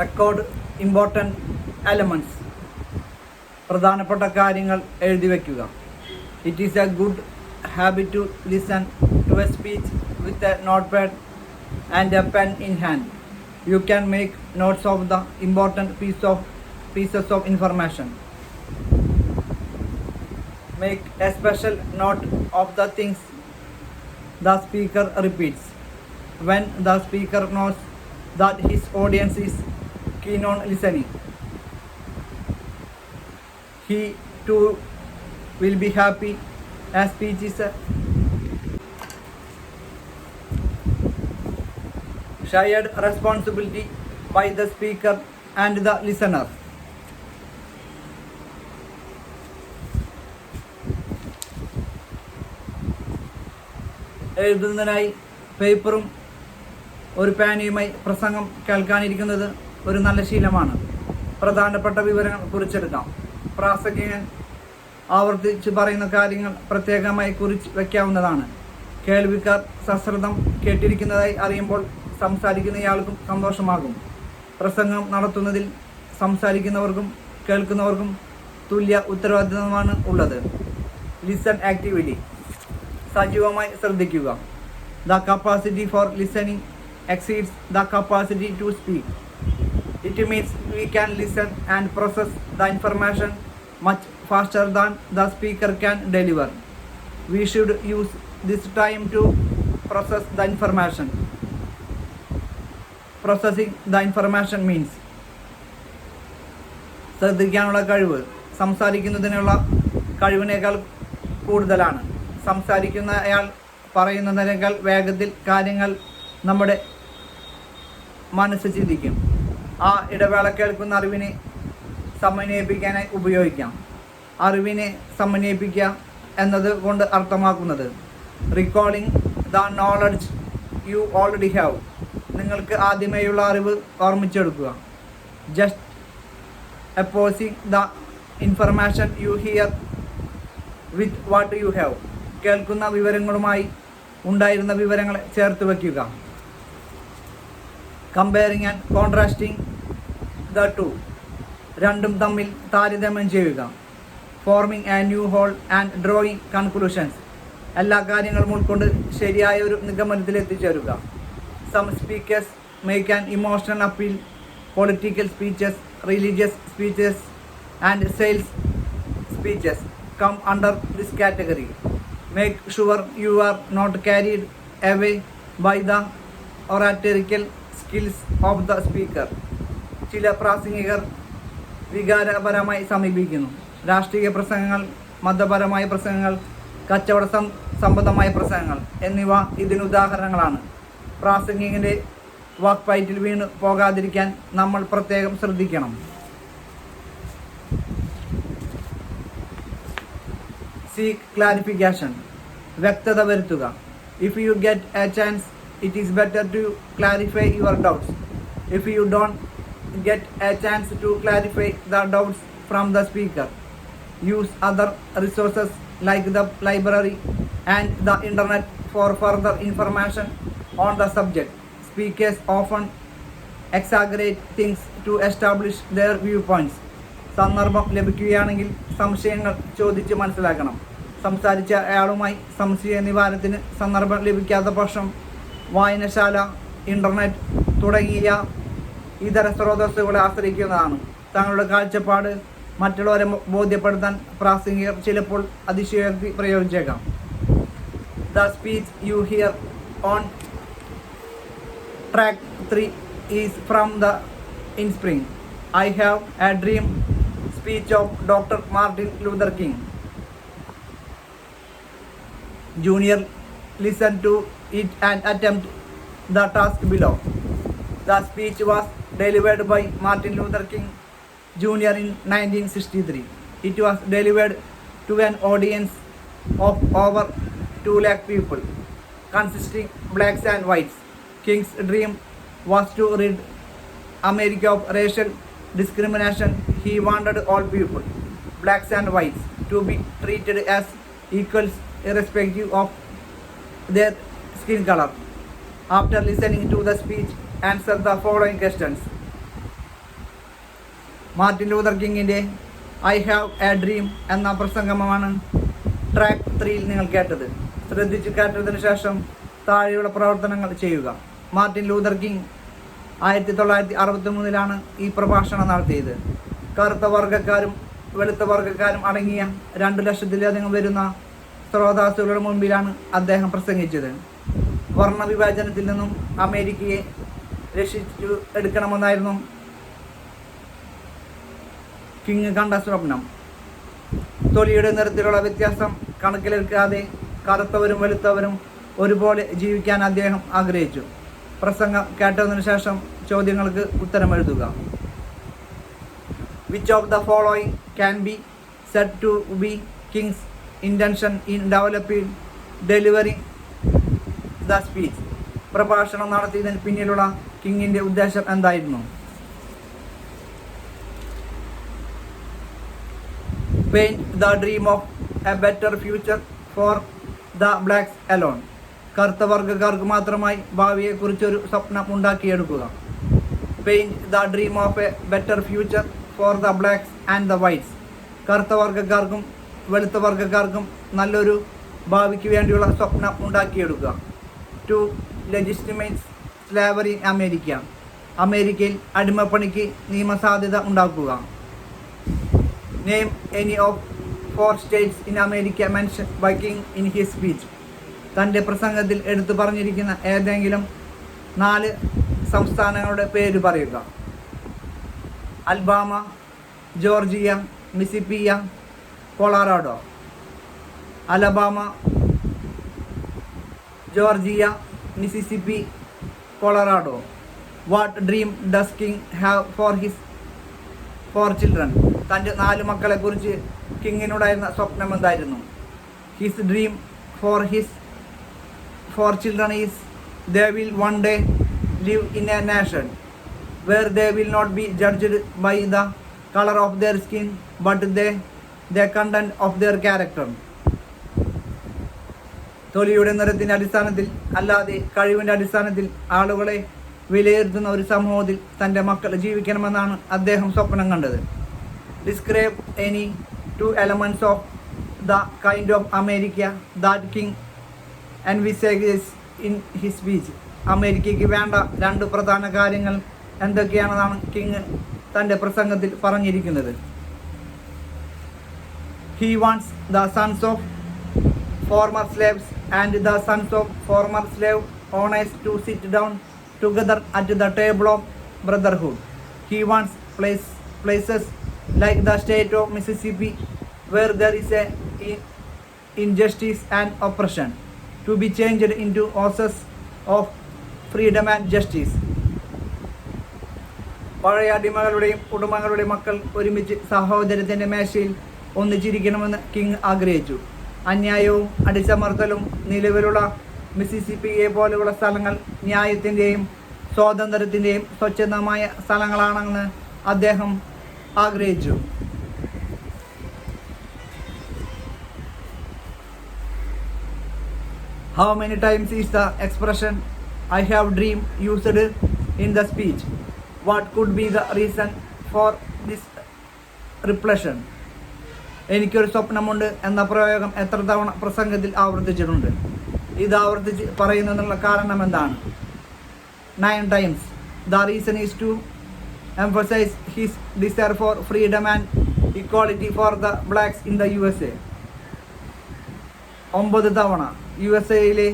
Record important elements. പ്രധാനപ്പെട്ട കാര്യങ്ങൾ എഴുതി വയ്ക്കുക. It is a good habit to listen to a speech with a notepad and a pen in hand. You can make notes of the important pieces of information. Make a special note of the things the speaker repeats. When the speaker knows that his audience is keen on listening, he too will be happy. As speech is a shared responsibility by the speaker and the listener. എഴുതുന്നതിനായി പേപ്പറും ഒരു പേനയുമായി പ്രസംഗം കേൾക്കാനിരിക്കുന്നത് ഒരു നല്ല ശീലമാണ്. പ്രധാനപ്പെട്ട വിവരങ്ങൾ കുറിച്ചെടുക്കാം. പ്രാസംഗികൻ ആവർത്തിച്ച് പറയുന്ന കാര്യങ്ങൾ പ്രത്യേകമായി കുറിച്ച് വയ്ക്കാവുന്നതാണ്. കേൾവിക്കാർ സശ്രദ്ധം കേട്ടിരിക്കുന്നതായി അറിയുമ്പോൾ സംസാരിക്കുന്നയാൾക്കും സന്തോഷമാകും. പ്രസംഗം നടത്തുന്നതിൽ സംസാരിക്കുന്നവർക്കും കേൾക്കുന്നവർക്കും തുല്യ ഉത്തരവാദിത്തമാണ് ഉള്ളത്. Listen actively. സജീവമായി ശ്രദ്ധിക്കുക. The capacity for listening exceeds the capacity to speak. It means we can listen and process the information much faster than the speaker can deliver. We should use this time to process the information. Processing the information means ശ്രദ്ധിക്കാനുള്ള കഴിവ് സംസാരിക്കുന്നതിനുള്ള കഴിവിനേക്കാൾ കൂടുതലാണ്. സംസാരിക്കുന്ന അയാൾ പറയുന്നതിനേക്കാൾ വേഗത്തിൽ കാര്യങ്ങൾ നമ്മുടെ മനസ്സ് ചിന്തിക്കും. ആ ഇടവേള കേൾക്കുന്ന അറിവിനെ സമന്വയിപ്പിക്കാനായി ഉപയോഗിക്കാം. അറിവിനെ സമന്വയിപ്പിക്കുക എന്നത് കൊണ്ട് അർത്ഥമാക്കുന്നത് recalling the knowledge you already have. നിങ്ങൾക്ക് ആദ്യമേയുള്ള അറിവ് ഓർമ്മിച്ചെടുക്കുക. Juxtaposing the information you hear with what you have. കേൾക്കുന്ന വിവരങ്ങളുമായി ഉണ്ടായിരുന്ന വിവരങ്ങളെ ചേർത്ത് വയ്ക്കുക. Comparing and contrasting the two. രണ്ടും തമ്മിൽ താരതമ്യം ചെയ്യുക. Forming a new whole and drawing conclusions. എല്ലാ കാര്യങ്ങളും ഉൾക്കൊണ്ട് ശരിയായ ഒരു നിഗമനത്തിൽ എത്തിച്ചേരുക. Some speakers make an emotional appeal. Political speeches, religious speeches and sales speeches come under this category. Make sure you are not carried away by the oratorical skills of the speaker. ചില പ്രാസംഗികർ വികാരപരമായി സമീപിക്കുന്നു. രാഷ്ട്രീയ പ്രസംഗങ്ങൾ, മതപരമായ പ്രസംഗങ്ങൾ, കച്ചവട സംബന്ധമായ പ്രസംഗങ്ങൾ എന്നിവ ഇതിനുദാഹരണങ്ങളാണ്. പ്രാസംഗികൻ്റെ വാക്പയറ്റിൽ വീണ് പോകാതിരിക്കാൻ നമ്മൾ പ്രത്യേകം ശ്രദ്ധിക്കണം. Seek clarification. വ്യക്തത വരുത്തുക. If you get a chance it is better to clarify your doubts. If you don't get a chance to clarify the doubts from the speaker, use other resources like the library and the internet for further information on the subject. Speakers often exaggerate things to establish their viewpoints. സന്ദർഭം ലഭിക്കുകയാണെങ്കിൽ സംശയങ്ങൾ ചോദിച്ച് മനസ്സിലാക്കണം. സംസാരിച്ച അയാളുമായി സംശയ നിവാരണത്തിന് സന്ദർഭം ലഭിക്കാത്ത പക്ഷം വായനശാല, ഇൻ്റർനെറ്റ് തുടങ്ങിയ ഇതര സ്രോതസ്സുകളെ ആശ്രയിക്കുന്നതാണ്. തങ്ങളുടെ കാഴ്ചപ്പാട് മറ്റുള്ളവരെ ബോധ്യപ്പെടുത്താൻ പ്രാസംഗികർ ചിലപ്പോൾ അതിശയോക്തി പ്രയോഗിച്ചേക്കാം. The speech you hear on track 3 is from the inspiring I have a dream speech of doctor Martin Luther King. Junior listen to it and attempt the task below. The speech was delivered by Martin Luther King Jr. in 1963. It was delivered to an audience of over 2 lakh people, consisting blacks and whites. King's dream was to rid America of racial discrimination. He wanted all people, blacks and whites, to be treated as equals irrespective of their skin color. After listening to the speech, answer the following questions. Martin Luther കിങ്ങിൻ്റെ I have a dream എന്ന പ്രസംഗമാണ് track 3-ൽ നിങ്ങൾ കേട്ടത്. ശ്രദ്ധിച്ച് കേട്ടതിന് ശേഷം താഴെയുള്ള പ്രവർത്തനങ്ങൾ ചെയ്യുക. മാർട്ടിൻ ലൂതർ കിങ് 1963 ഈ പ്രഭാഷണം നടത്തിയത്. കറുത്ത വർഗ്ഗക്കാരും വെളുത്ത വർഗ്ഗക്കാരും അടങ്ങിയ 2 ലക്ഷത്തിലധികം വരുന്ന ശ്രോതാസുകളുടെ മുമ്പിലാണ് അദ്ദേഹം പ്രസംഗിച്ചത്. വർണ്ണവിവേചനത്തിൽ നിന്നും അമേരിക്കയെ രക്ഷിച്ചു എടുക്കണമെന്നായിരുന്നു കിങ് കണ്ട സ്വപ്നം. തൊലിയുടെ നിറത്തിലുള്ള വ്യത്യാസം കണക്കിലെടുക്കാതെ കറുത്തവരും വെളുത്തവരും ഒരുപോലെ ജീവിക്കാൻ അദ്ദേഹം ആഗ്രഹിച്ചു. പ്രസംഗം കേട്ടതിനു ശേഷം ചോദ്യങ്ങൾക്ക് ഉത്തരം എഴുതുക. Which of the following can be said to be King's intention in delivering the speech? പ്രഭാഷണം നടത്തിയതിന് പിന്നിലുള്ള കിങ്ങിൻ്റെ ഉദ്ദേശം എന്തായിരുന്നു? Paint the dream of a better future for the blacks alone. കറുത്ത വർഗ്ഗക്കാർക്ക് മാത്രമായി ഭാവിയെക്കുറിച്ചൊരു സ്വപ്നം ഉണ്ടാക്കിയെടുക്കുക. Paint the dream of a better future for the blacks and the whites. കറുത്ത വർഗ്ഗക്കാർക്കും വെളുത്ത വർഗ്ഗക്കാർക്കും നല്ലൊരു ഭാവിക്ക് വേണ്ടിയുള്ള സ്വപ്നം ഉണ്ടാക്കിയെടുക്കുക. To legitimate slavery in America. അമേരിക്കയിൽ അടിമപ്പണിക്ക് നിയമസാധ്യത ഉണ്ടാക്കുക. Name any of 4 states in America mentioned by King in his speech. തൻ്റെ പ്രസംഗത്തിൽ എടുത്തു പറഞ്ഞിരിക്കുന്ന ഏതെങ്കിലും 4 സംസ്ഥാനങ്ങളുടെ പേര് പറയുക. Alabama, Georgia, Mississippi, Colorado. Alabama, Georgia, Mississippi, Colorado. What dream does King have for children? തൻ്റെ 4 മക്കളെക്കുറിച്ച് കിങ്ങിനുണ്ടായിരുന്ന സ്വപ്നം എന്തായിരുന്നു? His dream for children is they will one day live in a nation where they will not be judged by the colour of their skin but the content of their character. തൊലിയുടെ നിറത്തിൻ്റെ അടിസ്ഥാനത്തിൽ അല്ലാതെ കഴിവിൻ്റെ അടിസ്ഥാനത്തിൽ ആളുകളെ വിലയിരുത്തുന്ന ഒരു സമൂഹത്തിൽ തൻ്റെ മക്കൾ ജീവിക്കണമെന്നാണ് അദ്ദേഹം സ്വപ്നം കണ്ടത്. Describe any 2 elements of the kind of America that King envisages in his speech. അമേരിക്കയ്ക്ക് വേണ്ട 2 പ്രധാന കാര്യങ്ങൾ എന്തൊക്കെയാണെന്നാണ് കിങ് തൻ്റെ പ്രസംഗത്തിൽ പറഞ്ഞിരിക്കുന്നത്. He wants the sons of former slaves and the sons of former slave owners to sit down together at the table of brotherhood. He wants places like the state of Mississippi where there is a injustice and oppression to be changed into oases of freedom and justice. പഴയ അടിമകളുടെയും ഉടമകളുടെയും മക്കൾ ഒരുമിച്ച് സഹോദരത്തിൻ്റെ മേശയിൽ ഒന്നിച്ചിരിക്കണമെന്ന് king ആഗ്രഹിച്ചു. അന്യായവും അടിച്ചമർത്തലും നിലവിലുള്ള മിസിസിപ്പിയെ പോലെയുള്ള സ്ഥലങ്ങൾ ന്യായത്തിൻ്റെയും സ്വാതന്ത്ര്യത്തിൻ്റെയും സ്വച്ഛന്തമായ സ്ഥലങ്ങളാണെന്ന് അദ്ദേഹം ആഗ്രഹിച്ചു. How many times is the expression I have dream used in the speech? What could be the reason for this repetition? എനിക്കൊരു സ്വപ്നമുണ്ട് എന്ന പ്രയോഗം എത്ര തവണ പ്രസംഗത്തിൽ ആവർത്തിച്ചിട്ടുണ്ട്? ഇത് ആവർത്തിച്ച് പറയുന്നതിനുള്ള കാരണം എന്താണ്? 9 times. The reason is to emphasize his desire for freedom and equality for the blacks in the USA. 9 തവണ USA-യിലെ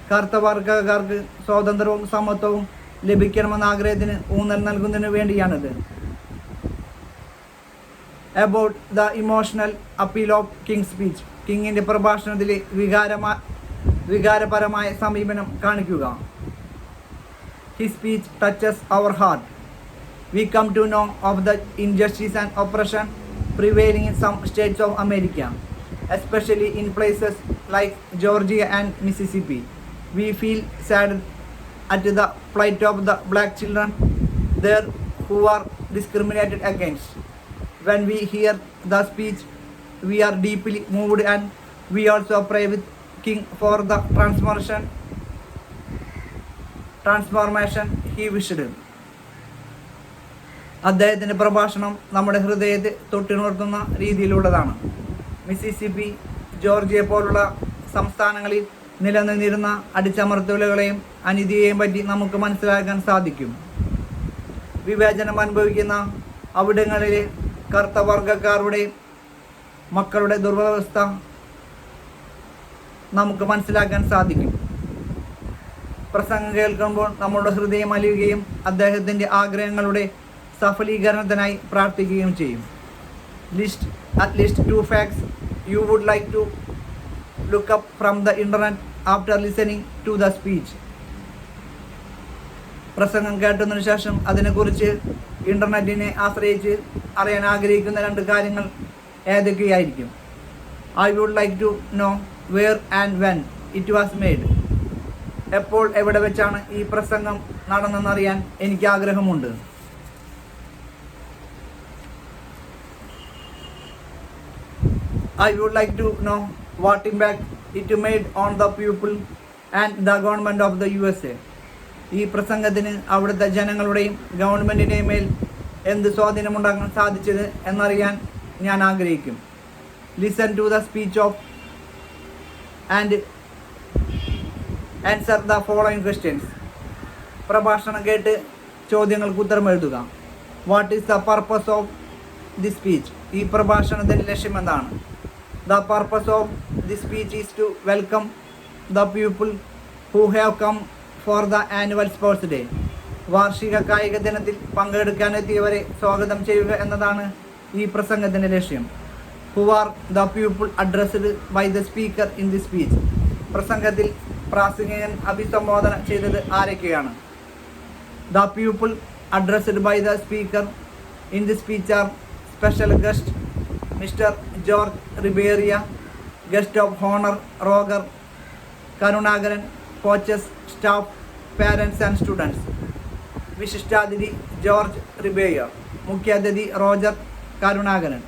കറുത്ത വർഗ്ഗക്കാർക്ക് സ്വാതന്ത്ര്യവും സമത്വവും ലഭിക്കണമെന്ന ആഗ്രഹത്തിന് ഊന്നൽ നൽകുന്നതിന് വേണ്ടിയാണിത്. About the emotional appeal of King's speech. കിങ്ങിൻ്റെ പ്രഭാഷണത്തിലെ വികാരപരമായ സമീപനം കാണിക്കുക. His speech touches our heart. We come to know of the injustice and oppression prevailing in some states of America, especially in places like Georgia and Mississippi. We feel saddened at the plight of the black children there who are discriminated against. When we hear the speech, we are deeply moved and we also pray with King for the transformation he wished. അദ്ദേഹത്തിൻ്റെ പ്രഭാഷണം നമ്മുടെ ഹൃദയത്തെ തൊട്ടുണർത്തുന്ന രീതിയിലുള്ളതാണ്. Mississippi, Georgia പോലുള്ള സംസ്ഥാനങ്ങളിൽ നിലനിന്നിരുന്ന അടിച്ചമർത്തലുകളെയും അനീതിയെയും പറ്റി നമുക്ക് മനസ്സിലാക്കാൻ സാധിക്കും. വിവേചനം അനുഭവിക്കുന്ന അവിടങ്ങളിലെ കറുത്തവർഗക്കാരുടെ മക്കളുടെ ദുരവസ്ഥ നമുക്ക് മനസ്സിലാക്കാൻ സാധിക്കും. പ്രസംഗം കേൾക്കുമ്പോൾ നമ്മുടെ ഹൃദയം അലിയുകയും അദ്ദേഹത്തിൻ്റെ ആഗ്രഹങ്ങളുടെ സഫലീകരണത്തിനായി പ്രാർത്ഥിക്കുകയും ചെയ്യും. At least 2 facts you would like to look up from the internet after listening to the speech. പ്രസംഗം കേട്ടതിനു ശേഷം അതിനെക്കുറിച്ച് ഇൻ്റർനെറ്റിനെ ആശ്രയിച്ച് അറിയാൻ ആഗ്രഹിക്കുന്ന 2 കാര്യങ്ങൾ ഏതൊക്കെയായിരിക്കും? I would like to know where and when it was made. എപ്പോൾ എവിടെ വെച്ചാണ് ഈ പ്രസംഗം നടന്നെന്നറിയാൻ എനിക്ക് ആഗ്രഹമുണ്ട്. I would like to know what impact it made on the people and the government of the USA. ഈ പ്രസംഗത്തിന് അവിടുത്തെ ജനങ്ങളുടെയും ഗവൺമെൻറ്റിൻ്റെയും മേൽ എന്ത് സ്വാധീനമുണ്ടാക്കാൻ സാധിച്ചത് എന്നറിയാൻ ഞാൻ ആഗ്രഹിക്കും. Listen to the speech of and answer the following questions. പ്രഭാഷണം കേട്ട് ചോദ്യങ്ങൾക്ക് ഉത്തരം എഴുതുക. What is the purpose of this speech? ഈ പ്രഭാഷണത്തിൻ്റെ ലക്ഷ്യം എന്താണ്? The purpose of this speech is to welcome the people who have come for the annual sports day. വാർഷിക കായിക ദിനത്തിൽ പങ്കെടുക്കാനെത്തിയവരെ സ്വാഗതം ചെയ്യുക എന്നതാണ് ഈ പ്രസംഗത്തിൻ്റെ ലക്ഷ്യം. Who are the people addressed by the speaker in this speech? പ്രസംഗത്തിൽ പ്രാസംഗികൻ അഭിസംബോധന ചെയ്തത് ആരൊക്കെയാണ്? The people addressed by the speaker in this speech are special guest Mr. George Riberia, guest of honor Roger Karunagaran, coaches, staff, parents and students. വിശിഷ്ടാതിഥി George റിബേയ, മുഖ്യാതിഥി Roger Karunakaran,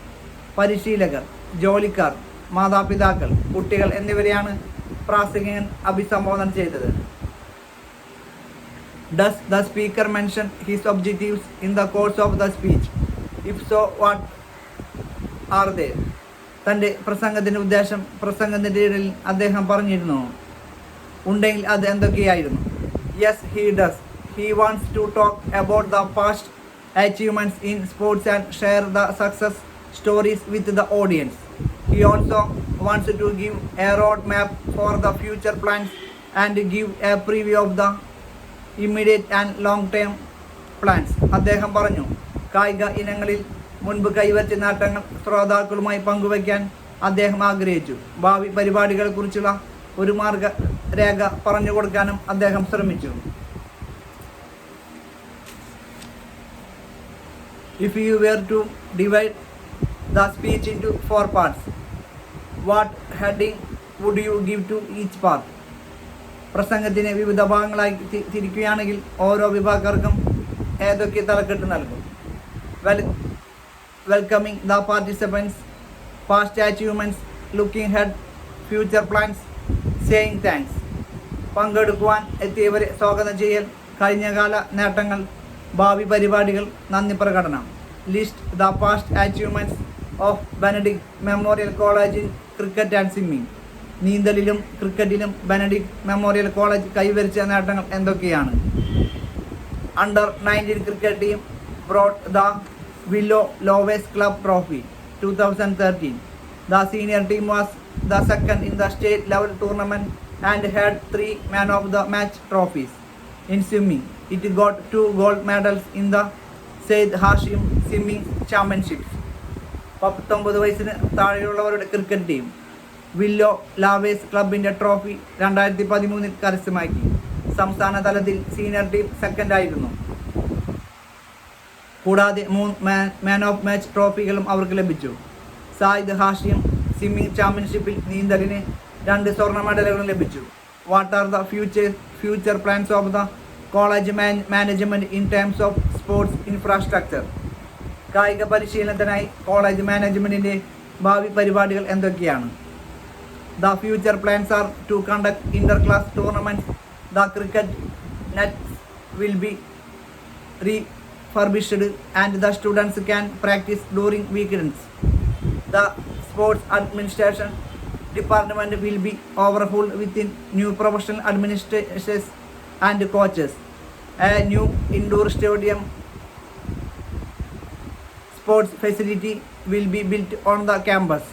പരിശീലകർ, ജോലിക്കാർ, മാതാപിതാക്കൾ, കുട്ടികൾ എന്നിവരെയാണ് പ്രാസംഗികൻ അഭിസംബോധന ചെയ്തത്. Does the speaker mention his objectives in the course of the speech? If so, what are they? തൻ്റെ പ്രസംഗത്തിൻ്റെ ഉദ്ദേശം പ്രസംഗത്തിൻ്റെ ഇടയിൽ അദ്ദേഹം പറഞ്ഞിരുന്നു. ഉണ്ടെങ്കിൽ അത് എന്തൊക്കെയായിരുന്നു? Yes, he does. He wants to talk about the past achievements in sports and share the success stories with the audience. He also wants to give a road map for the future plans and give a preview of the immediate and long term plans. അദ്ദേഹം പറഞ്ഞു, കായിക ഇനങ്ങളിൽ മുൻപ് കൈവരിച്ച നേട്ടങ്ങൾ ശ്രോതാക്കളുമായി പങ്കുവയ്ക്കാൻ അദ്ദേഹം ആഗ്രഹിച്ചു. ഭാവി പരിപാടികളെക്കുറിച്ചുള്ള ഒരു മാർഗരേഖ പറഞ്ഞു കൊടുക്കാനും അദ്ദേഹം ശ്രമിച്ചു. If you were to divide the speech into 4 parts, what heading would you give to each part? പ്രസംഗത്തിന് വിവിധ ഭാഗങ്ങളായി തിരിക്കുകയാണെങ്കിൽ ഓരോ വിഭാഗക്കാർക്കും ഏതൊക്കെ തലക്കെട്ട് നൽകും? Welcoming the participants, past achievements, looking ahead, future plans, saying thanks. പങ്കെടുക്കുവാൻ എത്തിയവരെ സ്വാഗതം ചെയ്യൽ, കഴിഞ്ഞകാല നേട്ടങ്ങൾ, ഭാവി പരിപാടികൾ, നന്ദി പ്രകടനം. List the past achievements of Benedict Memorial College in cricket and swimming. നീന്തലിലും ക്രിക്കറ്റിലും ബെനഡിക്ട് മെമ്മോറിയൽ കോളേജ് കൈവരിച്ച നേട്ടങ്ങൾ എന്തൊക്കെയാണ്? Under 19 cricket team brought the Willow Loves Club Trophy 2013. The senior team was the second in the state level tournament and had 3 man of the match trophies. In swimming, it got 2 gold medals in the Said Hashim Swimming Championships. 19 വയസ്സിന് താഴെയുള്ളവരുടെ cricket team willow ലാവേസ് ക്ലബിൻ്റെ trophy 2013 കരസ്ഥമാക്കി. സംസ്ഥാന തലത്തിൽ senior team second ആയിരുന്നു. കൂടാതെ 3 man of match ട്രോഫികളും അവർക്ക് ലഭിച്ചു. Zayed Hashim swimming ചാമ്പ്യൻഷിപ്പിൽ നീന്തലിന് 2 സ്വർണ്ണ മെഡലുകളും ലഭിച്ചു. What are the future plans of the college management in terms of sports infrastructure? കായിക പരിശീലനത്തിനായി കോളേജ് മാനേജ്മെൻറ്റിൻ്റെ ഭാവി പരിപാടികൾ എന്തൊക്കെയാണ്? The future plans are to conduct inter class tournaments. The cricket nets will be furbished and the students can practice during weekends. The sports administration department will be overhauled with new professional administrators and coaches. A new indoor stadium sports facility will be built on the campus.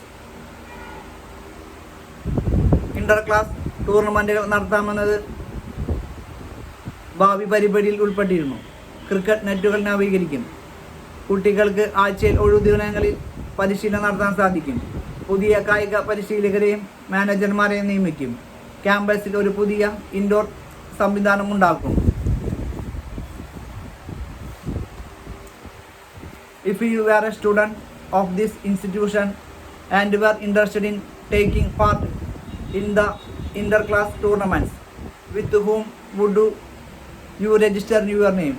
Interclass ടൂർണമെൻറ്റുകൾ നടത്താമെന്നത് ഭാവി പരിപാടിയിൽ ഉൾപ്പെട്ടിരുന്നു. Cricket നെറ്റുകൾ നവീകരിക്കും. കുട്ടികൾക്ക് ആഴ്ചയിൽ ഒഴിവു ദിനങ്ങളിൽ പരിശീലനം നടത്താൻ സാധിക്കും. പുതിയ കായിക പരിശീലകരെയും മാനേജർമാരെയും നിയമിക്കും. ക്യാമ്പസിൽ ഒരു പുതിയ ഇൻഡോർ സംവിധാനം ഉണ്ടാക്കും. If you were a student of this institution and were interested in taking part in the inter-class tournaments, with whom would you register your name?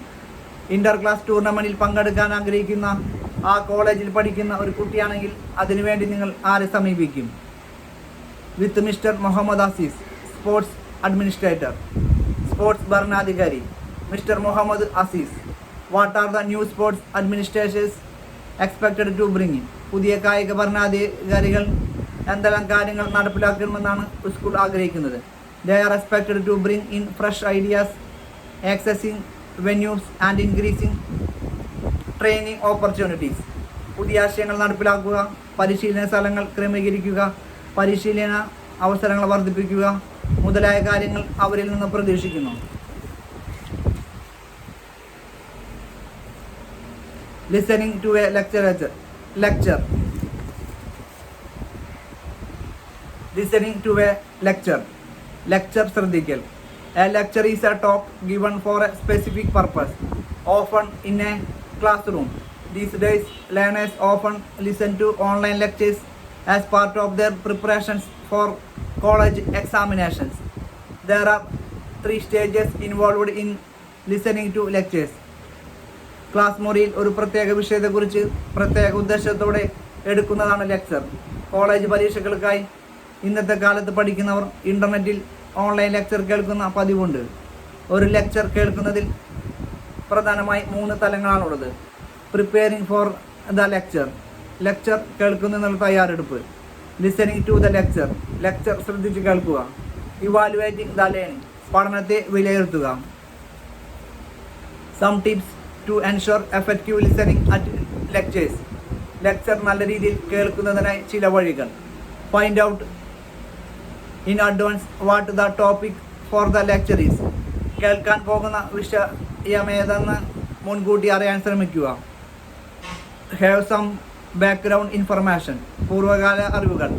Interclass ടൂർണമെൻറ്റിൽ പങ്കെടുക്കാൻ ആഗ്രഹിക്കുന്ന ആ കോളേജിൽ പഠിക്കുന്ന ഒരു കുട്ടിയാണെങ്കിൽ അതിനുവേണ്ടി നിങ്ങൾ ആരെ സമീപിക്കും? With mister Muhammad Aziz, sports administrator, sports ഭരണാധികാരി mister Muhammad Aziz. What are the new sports administrators expected to bring in? പുതിയ കായിക ഭരണാധികാരികൾ എന്തെല്ലാം കാര്യങ്ങൾ നടപ്പിലാക്കണമെന്നാണ് സ്കൂൾ ആഗ്രഹിക്കുന്നത്? They are expected to bring in fresh ideas, accessing venues and increasing training opportunities. പുതിയ ആശയങ്ങൾ നടപ്പിലാക്കുക, പരിശീലന സ്ഥലങ്ങൾ ക്രമീകരിക്കുക, പരിശീലന അവസരങ്ങൾ വർദ്ധിപ്പിക്കുക മുതലായ കാര്യങ്ങൾ അവരിൽ നിന്ന് പ്രതീക്ഷിക്കുന്നു. Listening to a lecture. Listening to a lecture. Lecture ശ്രദ്ധിക്കൽ. A lecture is a talk given for a specific purpose, often in a classroom. These days, learners often listen to online lectures as part of their preparations for college examinations. There are 3 stages involved in listening to lectures. Class മുറിയിൽ ഒരു പ്രത്യേക വിഷയത്തെക്കുറിച്ച് പ്രത്യേക ഉദ്ദേശത്തോടെ എടുക്കുന്നതാണ് lecture. College പരീക്ഷകൾക്കായി ഇന്നത്തെ കാലത്ത് പഠിക്കുന്നവർ ഇൻ്റർനെറ്റിൽ ഓൺലൈൻ ലെക്ചർ കേൾക്കുന്ന പതിവുണ്ട്. ഒരു ലെക്ചർ കേൾക്കുന്നതിൽ പ്രധാനമായി 3 തലങ്ങളാണുള്ളത്. Preparing for the lecture, lecture കേൾക്കുന്നതിനുള്ള തയ്യാറെടുപ്പ്. Listening to the lecture, lecture ശ്രദ്ധിച്ച് കേൾക്കുക. ഇവാലുവേറ്റിംഗ് ദ ലേണിംഗ്, പഠനത്തെ വിലയിരുത്തുക. Some tips to ensure effective listening at lectures, lecture നല്ല രീതിയിൽ കേൾക്കുന്നതിനായി ചില വഴികൾ. Find out in advance what the topic for the lecture is, കേൾക്കാൻ പോകുന്ന വിഷയമേതെന്ന് മുൻകൂട്ടി അറിയാൻ ശ്രമിക്കുക. ഹാവ് സം ബാക്ക്ഗ്രൗണ്ട് ഇൻഫർമേഷൻ, പൂർവ്വകാല അറിവുകൾ.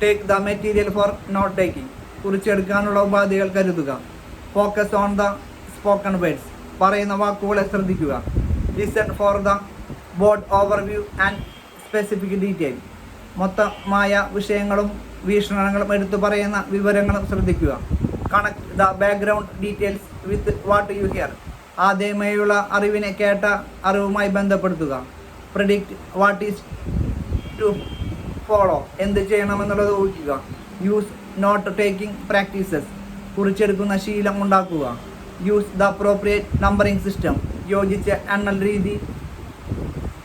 Take the material for note taking, കുറിച്ചെടുക്കാനുള്ള ഉപാധികൾ കരുതുക. Focus on the spoken words, പറയുന്ന വാക്കുകളെ ശ്രദ്ധിക്കുക. Listen for the broad overview and specific detail, മൊത്തമായ വിഷയങ്ങളും വീക്ഷണങ്ങളും എടുത്തു പറയുന്ന വിവരങ്ങളും ശ്രദ്ധിക്കുക. Connect the background details with what you hear, ആദ്യമായുള്ള അറിവിനെ കേട്ട അറിവുമായി ബന്ധപ്പെടുത്തുക. Predict what is to follow, എന്ത് ചെയ്യണമെന്നുള്ളത് ഊഹിക്കുക. യൂസ് നോട്ട് ടേക്കിംഗ് പ്രാക്ടീസസ്, കുറിച്ചെടുക്കുന്ന ശീലം ഉണ്ടാക്കുക. Use the appropriate numbering system, യോജിച്ച എണ്ണൽ രീതി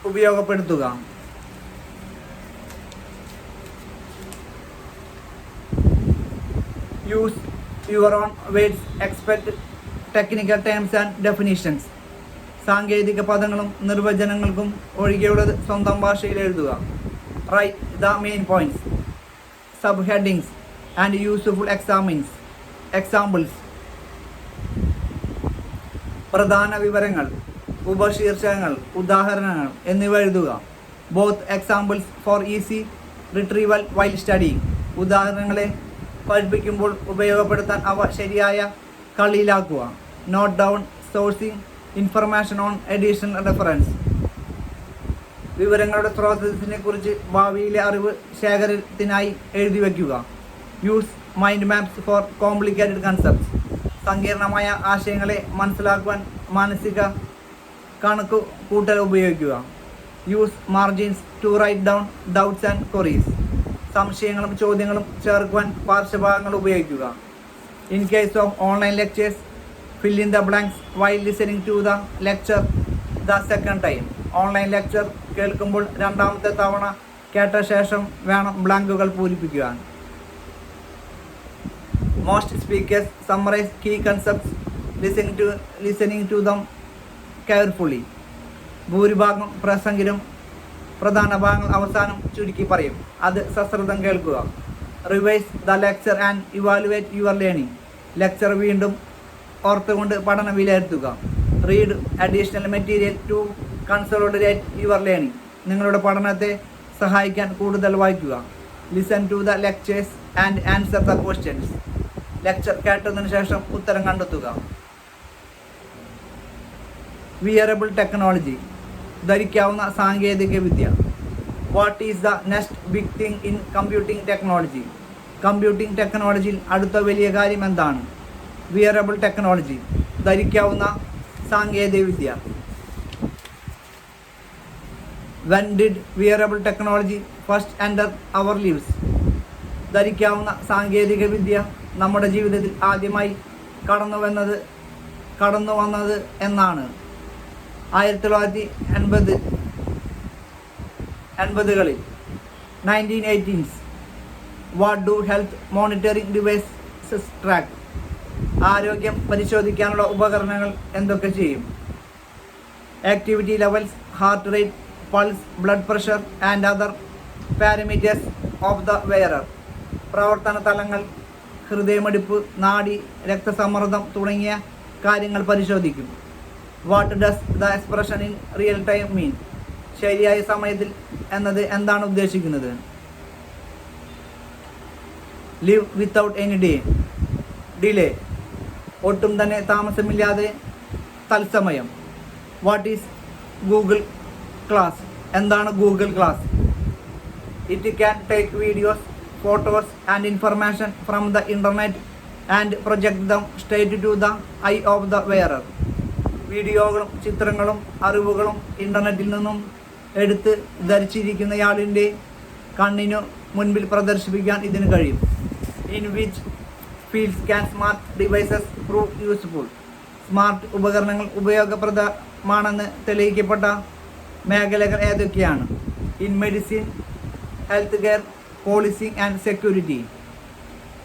ഉപയോഗപ്പെടുത്തുക. Use your own words, expect technical terms and definitions, സാങ്കേതിക പദങ്ങളും നിർവചനങ്ങൾക്കും ഒഴികെയുള്ളത് സ്വന്തം ഭാഷയിൽ എഴുതുക. Write the main points, sub headings and useful examples, പ്രധാന വിവരങ്ങൾ, ഉപശീർഷകങ്ങൾ, ഉദാഹരണങ്ങൾ എന്നിവ എഴുതുക. Both examples for easy retrieval while studying, ഉദാഹരണങ്ങളെ പഠിപ്പിക്കുമ്പോൾ ഉപയോഗപ്പെടുത്താൻ അവ ശരിയായ കളിയിലാക്കുക. Note down sourcing information on additional reference, വിവരങ്ങളുടെ സ്രോതസ്സിനെ കുറിച്ച് ഭാവിയിലെ അറിവ് ശേഖരത്തിനായി എഴുതി വയ്ക്കുക. Use mind maps for complicated concepts, സങ്കീർണമായ ആശയങ്ങളെ മനസ്സിലാക്കുവാൻ മാനസിക കണക്ക് കൂട്ടൽ ഉപയോഗിക്കുക. Use margins to write down doubts and queries, സംശയങ്ങളും ചോദ്യങ്ങളും ചേർക്കുവാൻ പാർശ്വഭാഗങ്ങൾ ഉപയോഗിക്കുക. In case of online lectures, fill in the blanks while listening to the lecture the second time. Online lecture കേൾക്കുമ്പോൾ രണ്ടാമത്തെ തവണ കേട്ട ശേഷം വേണം ബ്ലാങ്കുകൾ പൂരിപ്പിക്കുവാൻ. Most speakers summarise key concepts listening to them carefully. ഭൂരിഭാഗം പ്രസംഗരും പ്രധാന ഭാഗങ്ങൾ അവസാനം ചുരുക്കി പറയും. അത് സശ്രദ്ധം കേൾക്കുക. Revise the lecture and evaluate your learning. Lecture വീണ്ടും ഓർത്തുകൊണ്ട് പഠനം വിലയിരുത്തുക. Read additional material to consolidate your learning. നിങ്ങളുടെ പഠനത്തെ സഹായിക്കാൻ കൂടുതൽ വായിക്കുക. Listen to the lectures and answer the questions. Lecture കേട്ടതിനു ശേഷം ഉത്തരം കണ്ടെത്തുക. Wearable technology. ധരിക്കാവുന്ന സാങ്കേതിക വിദ്യ. What is the next big thing in computing technology? Computing ടെക്നോളജിയിൽ അടുത്ത വലിയ കാര്യം എന്താണ്? Wearable technology. ധരിക്കാവുന്ന സാങ്കേതിക വിദ്യ. When did wearable technology first enter our lives? ധരിക്കാവുന്ന സാങ്കേതിക വിദ്യ നമ്മുടെ ജീവിതത്തിൽ ആദ്യമായി കടന്നു വന്നത് എന്നാണ്? 1980-കളിൽ. 1980s. What do health monitoring devices track? ആരോഗ്യം പരിശോധിക്കാനുള്ള ഉപകരണങ്ങൾ എന്തൊക്കെ ചെയ്യും? Activity levels, heart rate, pulse, blood pressure and other parameters of the wearer. പ്രവർത്തന തലങ്ങൾ, ഹൃദയമിടിപ്പ്, നാഡി, രക്തസമ്മർദ്ദം തുടങ്ങിയ കാര്യങ്ങൾ പരിശോധിക്കും. What does the expression in real time mean? ശരിയായ സമയത്തിൽ എന്നത് എന്താണ് ഉദ്ദേശിക്കുന്നത്? Live without any delay. ഒട്ടും തന്നെ താമസമില്ലാതെ, തത്സമയം. What is Google class? എന്താണ് Google class? It can take videos, photos and information from the internet and project them straight to the eye of the wearer. വീഡിയോകളും ചിത്രങ്ങളും അറിവുകളും ഇൻ്റർനെറ്റിൽ നിന്നും എടുത്ത് ധരിച്ചിരിക്കുന്നയാളിൻ്റെ കണ്ണിനു മുൻപിൽ പ്രദർശിപ്പിക്കാൻ ഇതിന് കഴിയും. In which fields can smart devices prove useful? Smart ഉപകരണങ്ങൾ ഉപയോഗപ്രദമാണെന്ന് തെളിയിക്കപ്പെട്ട മേഖലകൾ ഏതൊക്കെയാണ്? In medicine, health care, policing and security.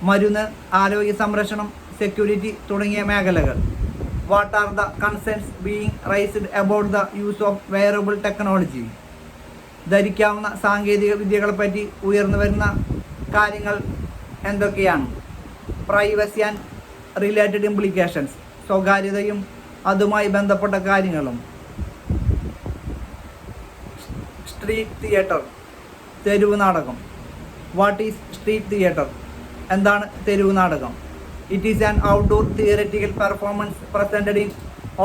മരുന്ന്, ആരോഗ്യ സംരക്ഷണം, സെക്യൂരിറ്റി തുടങ്ങിയ മേഖലകൾ. What are the concerns being raised about the use of wearable technology? ധരിക്കാവുന്ന സാങ്കേതിക വിദ്യകളെപ്പറ്റി ഉയർന്നു വരുന്ന കാര്യങ്ങൾ എന്തൊക്കെയാണ്? Privacy and related implications. സ്വകാര്യതയും അതുമായി ബന്ധപ്പെട്ട കാര്യങ്ങളും. സ്ട്രീറ്റ് തിയേറ്റർ, തെരുവ് നാടകം. What is street theatre? എന്താണ് തെരുവ് നാടകം? It is an outdoor theoretical performance presented in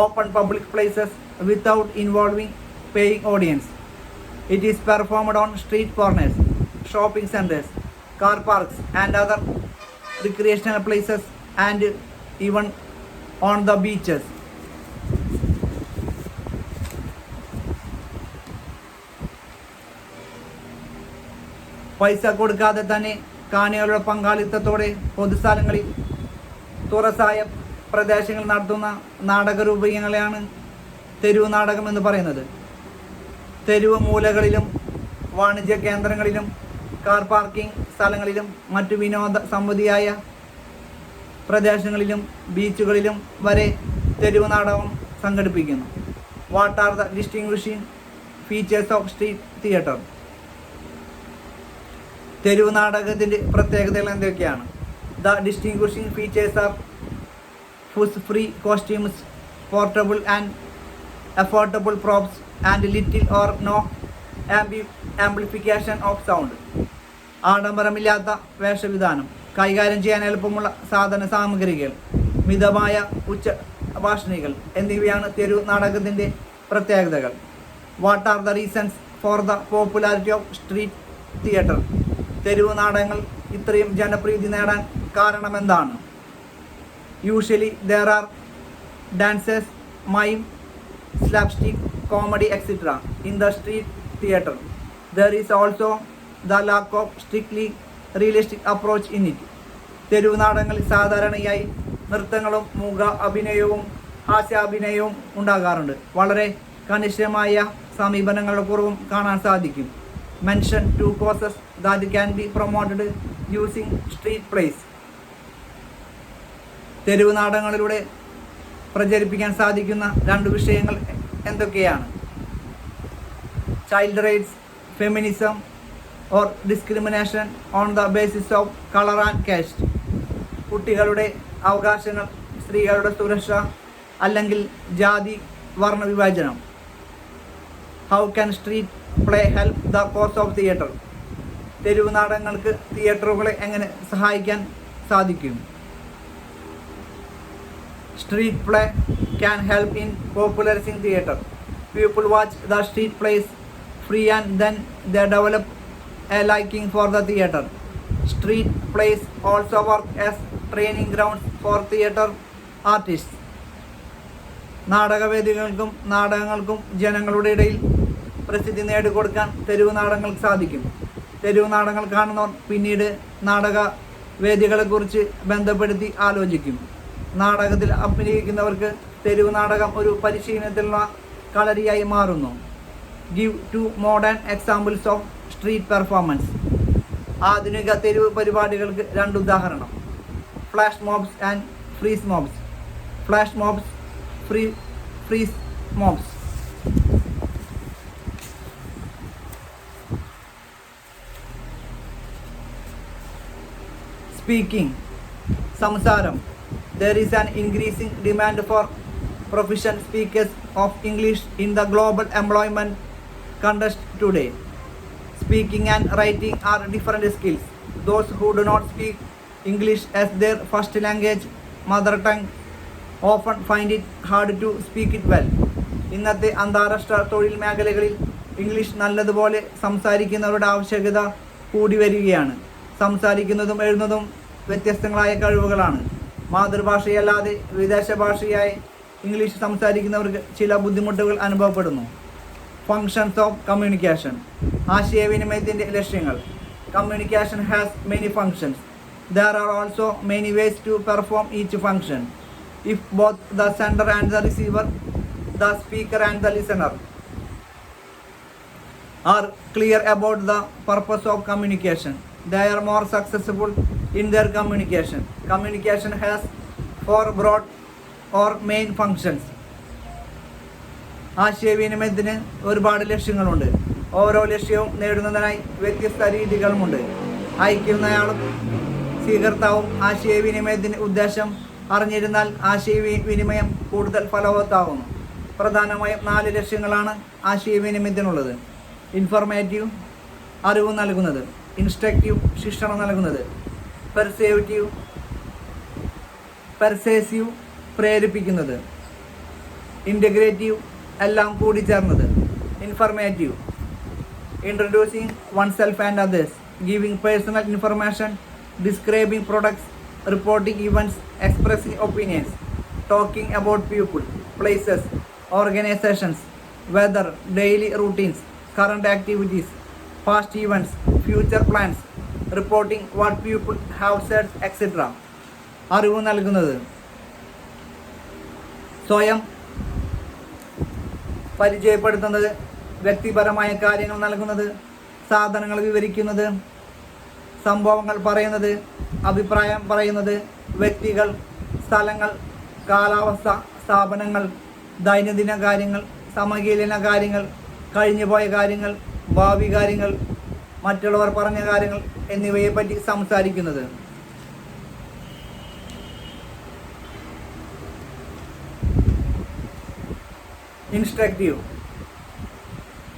open public places without involving paying audience. It is performed on street corners, shopping centres, car parks and other recreational places and even on the beaches. പൈസ കൊടുക്കാതെ തന്നെ കാണികളുടെ പങ്കാളിത്തത്തോടെ പൊതുസ്ഥലങ്ങളിൽ, തുറസായ പ്രദേശങ്ങളിൽ നടത്തുന്ന നാടകരൂപങ്ങളെയാണ് തെരുവ് നാടകം എന്ന് പറയുന്നത്. തെരുവ് മൂലകളിലും വാണിജ്യ കേന്ദ്രങ്ങളിലും കാർ പാർക്കിംഗ് സ്ഥലങ്ങളിലും മറ്റു വിനോദ സമ്മതിയായ പ്രദേശങ്ങളിലും ബീച്ചുകളിലും വരെ തെരുവ് നാടകം സംഘടിപ്പിക്കുന്നു. What are the distinguishing features of street theatre? തെരുവ് നാടകത്തിൻ്റെ പ്രത്യേകതകൾ എന്തൊക്കെയാണ്? The distinguishing features are fuss free costumes, portable and affordable props and little or no amplification of sound. ആഡംബരമില്ലാത്ത വേഷവിധാനം, കൈകാര്യം ചെയ്യാൻ എളുപ്പമുള്ള സാധന സാമഗ്രികൾ, മിതമായ ഉച്ചഭാഷണികൾ എന്നിവയാണ് തെരുവ് നാടകത്തിൻ്റെ പ്രത്യേകതകൾ. What are the reasons for the popularity of street theatre? തെരുവ് നാടകങ്ങൾ ഇത്രയും ജനപ്രീതി നേടാൻ കാരണമെന്താണ്? Usually there are dancers, mime, slapstick, comedy, etc. in the street theatre. There is also the lack of strictly realistic approach in it. തെരുവ് നാടകങ്ങളിൽ സാധാരണയായി നൃത്തങ്ങളും മൂക അഭിനയവും ഹാസ്യാഭിനയവും ഉണ്ടാകാറുണ്ട്. വളരെ കണിശമായ സമീപനങ്ങളുടെ കുറവും കാണാൻ സാധിക്കും. Mention 2 causes that can be promoted using street plays. തെരുവ് നാടകങ്ങളിലൂടെ പ്രചരിപ്പിക്കാൻ സാധിക്കുന്ന 2 വിഷയങ്ങൾ എന്തൊക്കെയാണ്? Child rights, feminism or discrimination on the basis of colour and caste. കുട്ടികളുടെ അവകാശങ്ങൾ, സ്ത്രീകളുടെ സുരക്ഷ അല്ലെങ്കിൽ ജാതി വർണ്ണ വിഭാജനം. How can street play help the cause of theatre. തെരുവ് നാടകങ്ങൾക്ക് തിയേറ്ററുകളെ എങ്ങനെ സഹായിക്കാൻ സാധിക്കും? Street play can help in popularizing theatre. People watch the street plays free and then they develop a liking for the theatre. Street plays also work as training grounds for theatre artists. നാടകവേദികൾക്കും നാടകങ്ങൾക്കും ജനങ്ങളുടെ ഇടയിൽ പ്രസിദ്ധി നേടിക്കൊടുക്കാൻ തെരുവ് നാടകങ്ങൾക്ക് സാധിക്കും. തെരുവ് നാടകങ്ങൾ കാണുന്നവർ പിന്നീട് നാടക വേദികളെക്കുറിച്ച് ബന്ധപ്പെടുത്തി ആലോചിക്കും. നാടകത്തിൽ അഭിനയിക്കുന്നവർക്ക് തെരുവ് നാടകം ഒരു പരിശീലനത്തിലുള്ള കളരിയായി മാറുന്നു. Give 2 modern examples of street performance. ആധുനിക തെരുവ് പരിപാടികൾക്ക് 2 ഉദാഹരണം. Flash mobs and freeze mobs. Flash mobs, freeze mobs. Speaking, സംസാരം. There is an increasing demand for proficient speakers of English in the global employment context today. Speaking and writing are different skills. Those who do not speak English as their first language, mother tongue, often find it hard to speak it well. ഇന്നത്തെ അന്താരാഷ്ട്ര തൊഴിൽ മേഖലകളിൽ English നല്ലതുപോലെ സംസാരിക്കുന്നവരുടെ ആവശ്യകത കൂടി വരികയാണ്. സംസാരിക്കുന്നതും എഴുതുന്നതും വ്യത്യസ്തങ്ങളായ കഴിവുകളാണ്. മാതൃഭാഷയല്ലാതെ വിദേശ ഭാഷയായി ഇംഗ്ലീഷ് സംസാരിക്കുന്നവർക്ക് ചില ബുദ്ധിമുട്ടുകൾ അനുഭവപ്പെടുന്നു. Functions of communication. ആശയവിനിമയത്തിൻ്റെ ലക്ഷ്യങ്ങൾ. Communication has many functions. There are also many ways to perform each function. If both the sender and the receiver, the speaker and the listener are clear about the purpose of communication, they are more successful in their communication. Communication has 4 broad or main functions. ആശയവിനിമയത്തിന് ഒരുപാട് ലക്ഷ്യങ്ങളുണ്ട്. ഓരോ ലക്ഷ്യവും നേടുന്നതിനായി വ്യത്യസ്ത രീതികളുമുണ്ട്. അയക്കുന്നയാളും സ്വീകർത്താവും ആശയവിനിമയത്തിൻ്റെ ഉദ്ദേശം അറിഞ്ഞിരുന്നാൽ ആശയവിനിമയം കൂടുതൽ ഫലവത്താകുന്നു. പ്രധാനമായും 4 ലക്ഷ്യങ്ങളാണ് ആശയവിനിമയത്തിനുള്ളത്. ഇൻഫോർമേറ്റീവ്, അറിവ് നൽകുന്നത്. ഇൻസ്ട്രക്റ്റീവ്, ശിക്ഷണം നൽകുന്നത്. പെർസേസീവ്, പ്രേരിപ്പിക്കുന്നത്. ഇൻ്റഗ്രേറ്റീവ്, എല്ലാം കൂടി ചേർന്നത്. Informative, introducing oneself and others, giving personal information, describing products, reporting events, expressing opinions, talking about people, places, organisations, whether, daily routines, current activities, past events, future plans, reporting what people have said, etc. അറിവ് നൽകുന്നത്. സ്വയം പരിചയപ്പെടുത്തുന്നത്, വ്യക്തിപരമായ കാര്യങ്ങൾ നൽകുന്നത്, സാധനങ്ങൾ വിവരിക്കുന്നത്, സംഭവങ്ങൾ പറയുന്നത്, അഭിപ്രായം പറയുന്നത്, വ്യക്തികൾ, സ്ഥലങ്ങൾ, കാലാവസ്ഥ, സ്ഥാപനങ്ങൾ, ദൈനംദിന കാര്യങ്ങൾ, സമകാലീന കാര്യങ്ങൾ, കഴിഞ്ഞുപോയ കാര്യങ്ങൾ, ഭാവി കാര്യങ്ങൾ, മറ്റുള്ളവർ പറഞ്ഞ കാര്യങ്ങൾ എന്നിവയെപ്പറ്റി സംസാരിക്കുന്നത്. Instructive,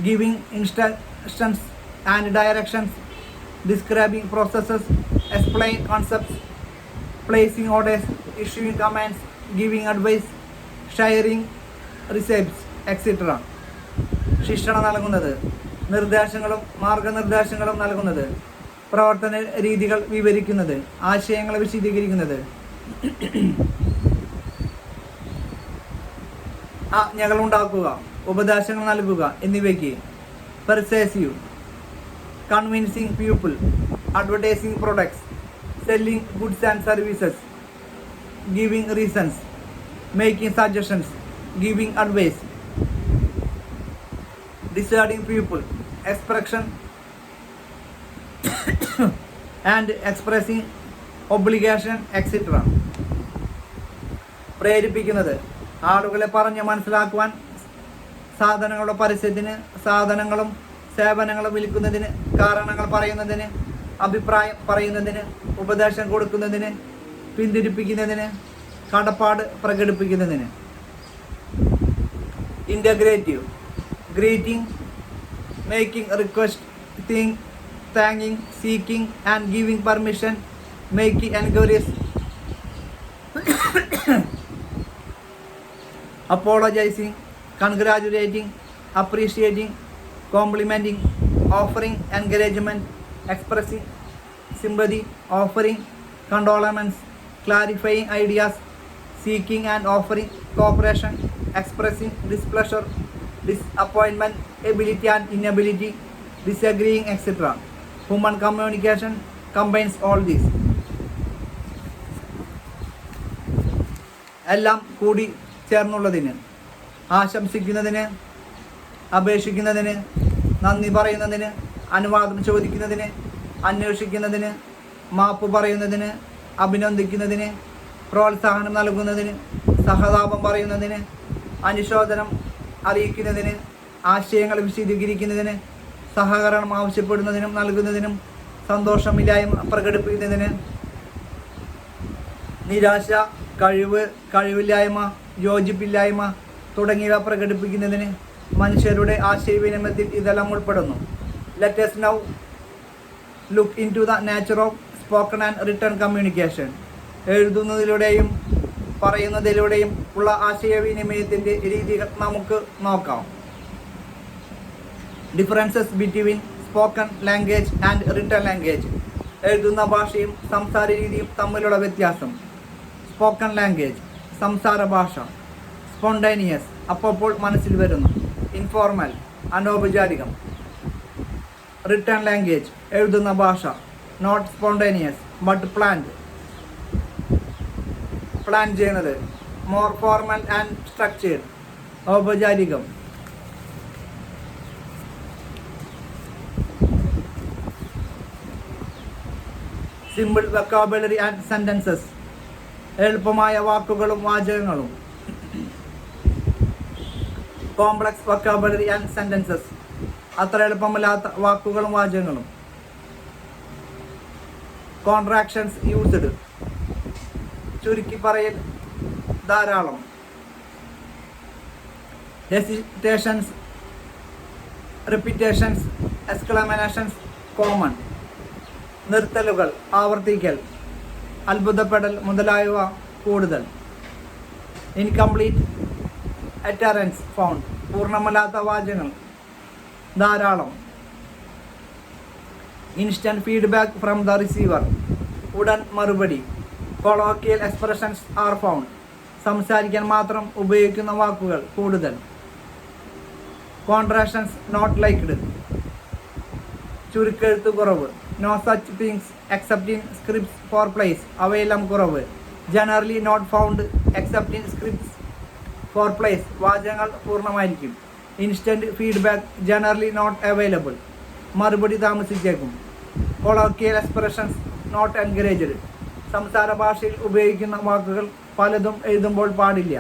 giving instructions and directions, describing processes, explain concepts, placing orders, issuing commands, giving advice, sharing receipts, etcetera. ശിക്ഷണം നൽകുന്നത്, നിർദ്ദേശങ്ങളും മാർഗനിർദ്ദേശങ്ങളും നൽകുന്നത്, പ്രവർത്തന രീതികൾ വിവരിക്കുന്നത്, ആശയങ്ങൾ വിശദീകരിക്കുന്നത്, ആജ്ഞകൾ ഉണ്ടാക്കുക, ഉപദേശങ്ങൾ നൽകുക എന്നിവയ്ക്ക്. Persuasive, convincing people, advertising products, selling goods and services, giving reasons, making suggestions, giving advice. deciding people, expression and expressing obligation, etc. പ്രേരിപ്പിക്കുന്നത് ആളുകളെ പറഞ്ഞ് മനസ്സിലാക്കുവാൻ, സാധനങ്ങളുടെ പരസ്യത്തിന്, സാധനങ്ങളും സേവനങ്ങളും വിൽക്കുന്നതിന്, കാരണങ്ങൾ പറയുന്നതിന്, അഭിപ്രായം പറയുന്നതിന്, ഉപദേശം കൊടുക്കുന്നതിന്, പിന്തിരിപ്പിക്കുന്നതിന്, കടപ്പാട് പ്രകടിപ്പിക്കുന്നതിന്. Integrative, greeting, making request, thanking, seeking and giving permission, making enquiries, apologizing, congratulating, appreciating, complimenting, offering encouragement, expressing sympathy, offering condolence, clarifying ideas, seeking and offering cooperation, expressing displeasure, disappointment, ability and inability, disagreeing, etc. Human communication combines all these. എല്ലാം കൂടി ചേർന്നുള്ളതിന്, ആശംസിക്കുന്നതിന്, അപേക്ഷിക്കുന്നതിന്, നന്ദി പറയുന്നതിന്, അനുവാദം ചോദിക്കുന്നതിന്, അന്വേഷിക്കുന്നതിന്, മാപ്പ് പറയുന്നതിന്, അഭിനന്ദിക്കുന്നതിന്, പ്രോത്സാഹനം നൽകുന്നതിന്, സഹതാപം പറയുന്നതിന്, അനുശോചനം അറിയിക്കുന്നതിന്, ആശയങ്ങൾ വിശദീകരിക്കുന്നതിന്, സഹകരണം ആവശ്യപ്പെടുന്നതിനും നൽകുന്നതിനും, സന്തോഷമില്ലായ്മ പ്രകടിപ്പിക്കുന്നതിന്, നിരാശ, കഴിവ്, കഴിവില്ലായ്മ, യോജിപ്പില്ലായ്മ തുടങ്ങിയവ പ്രകടിപ്പിക്കുന്നതിന് മനുഷ്യരുടെ ആശയവിനിമയത്തിൽ ഇതെല്ലാം ഉൾപ്പെടുന്നു. Let us now look into the nature of spoken and written communication. എഴുതുന്നതിലൂടെയും പറയുന്നതിലൂടെയും ഉള്ള ആശയവിനിമയത്തിൻ്റെ രീതികൾ നമുക്ക് നോക്കാം. Differences between spoken language and written language. എഴുതുന്ന ഭാഷയും സംസാര രീതിയും തമ്മിലുള്ള വ്യത്യാസം. സ്പോക്കൺ ലാംഗ്വേജ് സംസാര ഭാഷ. സ്പോണ്ടേനിയസ് അപ്പോൾ മനസ്സിൽ വരുന്നു. ഇൻഫോർമൽ അനൗപചാരികം. റിട്ടൺ ലാംഗ്വേജ് എഴുതുന്ന ഭാഷ. Not spontaneous but planned. Plan ചെയ്യുന്നത്. മോർ ഫോർമൽ ആൻഡ് സ്ട്രക്ചേർഡ് ഔപചാരികം. സിമ്പിൾ വൊക്കാബുലറി ആൻഡ് സെൻറ്റൻസസ് എളുപ്പമായ വാക്കുകളും വാചകങ്ങളും. കോംപ്ലക്സ് വൊക്കാബുലറി ആൻഡ് സെൻറ്റൻസസ് അത്ര എളുപ്പമല്ലാത്ത വാക്കുകളും വാചകങ്ങളും. കോൺട്രാക്ഷൻസ് യൂസ്ഡ് ചുരുക്കി പറയൽ, ധാരാളം. ഹെസിറ്റേഷൻസ്, റിപ്പീറ്റേഷൻസ്, എക്സ്ക്ലമേഷൻസ് കോമൺ. നിർത്തലുകൾ, ആവർത്തിക്കൽ, അത്ഭുതപ്പെടൽ മുതലായവ കൂടുതൽ. ഇൻകംപ്ലീറ്റ് അറ്ററൻസ് ഫൗണ്ട് പൂർണ്ണമല്ലാത്ത വാചകങ്ങൾ ധാരാളം. Instant feedback from the receiver ഉടൻ മറുപടി. കൊളോക്കിയൽ എക്സ്പ്രഷൻസ് ആർ ഫൗണ്ട് സംസാരിക്കാൻ മാത്രം ഉപയോഗിക്കുന്ന വാക്കുകൾ കൂടുതൽ. കോൺട്രാക്ഷൻസ് നോട്ട് ലൈക്ക്ഡ് ചുരുക്കെഴുത്ത് കുറവ്. No such things except in scripts for plays അവയെല്ലാം കുറവ്. Generally not found except in scripts for plays വാചകങ്ങൾ പൂർണ്ണമായിരിക്കും. Instant feedback generally not available മറുപടി താമസിച്ചേക്കും. കൊളോക്കിയൽ എക്സ്പ്രഷൻസ് നോട്ട് എൻകറേജ്ഡ് സംസാര ഭാഷയിൽ ഉപയോഗിക്കുന്ന വാക്കുകൾ പലതും എഴുതുമ്പോൾ പാടില്ല.